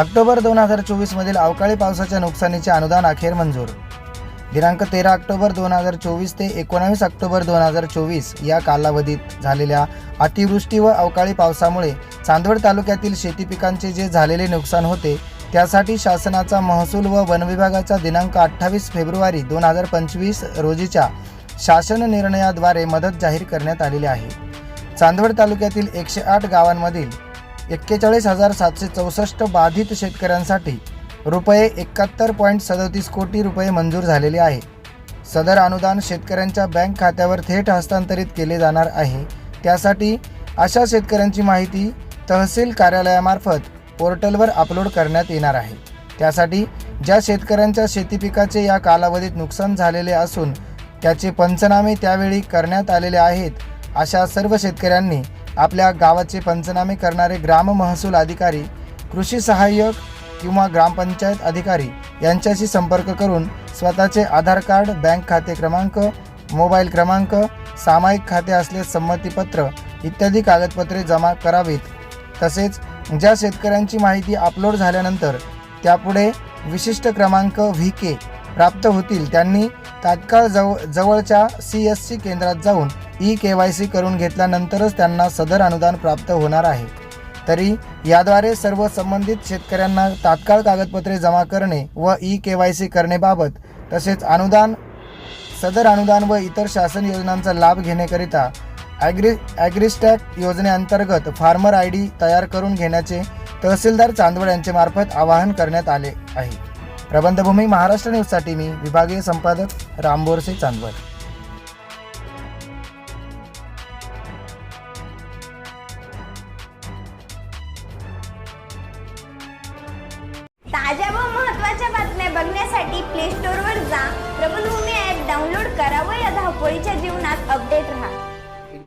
October 2024 मधील अवकाळी पावसाच्या नुकसानीचे अनुदान अखेर मंजूर। दिनांक 13 ऑक्टोबर 2024 ते 19 ऑक्टोबर 2024 या कालावधीत झालेल्या अतिवृष्टी व अवकाळी पावसामुळे चांदवड तालुक्यातील शेती पिकांचे जे झालेले नुकसान होते त्यासाठी शासनाचा महसूल व वन विभागाचा दिनांक 28 फेब्रुवारी 2025 रोजीच्या शासन निर्णयाद्वारे मदत जाहीर करण्यात आलेली आहे। चांदवड तालुक्यातील 108 गावांमधील 41,764 बाधित शेतकऱ्यांसाठी रुपये 71.37 कोटी रुपये मंजूर झालेले आहे। सदर अनुदान शेतकऱ्यांच्या बँक खात्यावर थेट हस्तांतरित केले जाणार आहे। त्यासाठी अशा शेतकऱ्यांची माहिती तहसील कार्यालयामार्फत पोर्टलवर अपलोड करण्यात येणार आहे। त्यासाठी ज्या शेतकऱ्यांच्या शेती पिकाचे या कालावधीत नुकसान झालेले असून त्याचे पंचनामे त्यावेळी करण्यात आलेले आहेत, अशा सर्व शेतकऱ्यांनी आपल्या गावाचे पंचनामे करणारे ग्राम महसूल अधिकारी, कृषी सहाय्यक किंवा ग्रामपंचायत अधिकारी यांच्याशी संपर्क करून स्वतःचे आधार कार्ड, बँक खाते क्रमांक, मोबाईल क्रमांक, सामायिक खाते असल्यास संमतीपत्र इत्यादी कागदपत्रे जमा करावीत। तसेच ज्या शेतकऱ्यांची माहिती अपलोड झाल्यानंतर त्यापुढे विशिष्ट क्रमांक VK प्राप्त होतील त्यांनी तात्काळ जवळच्या CSC केंद्रात जाऊन EKYC करून घेतल्यानंतरच त्यांना सदर अनुदान प्राप्त होणार आहे। तरी याद्वारे सर्व संबंधित शेतकऱ्यांना तात्काळ कागदपत्रे जमा करणे व EKYC करण्याबाबत तसेच सदर अनुदान व इतर शासन योजनांचा लाभ घेण्याकरिता ॲग्रिस्टॅक योजनेअंतर्गत फार्मर ID तयार करून घेण्याचे तहसीलदार चांदवड यांच्या मार्फत आवाहन करण्यात आले आहे। प्रबंधभूमी महाराष्ट्र न्यूजसाठी मी विभागीय संपादक राम बोरसे, चांदवड। ताज्या व महत्त्वाच्या बातम्या बघण्यासाठी प्ले स्टोअरवर जा, प्रबंधभूमी ॲप डाउनलोड करा व या धावपळीच्या जीवनात अपडेट रहा।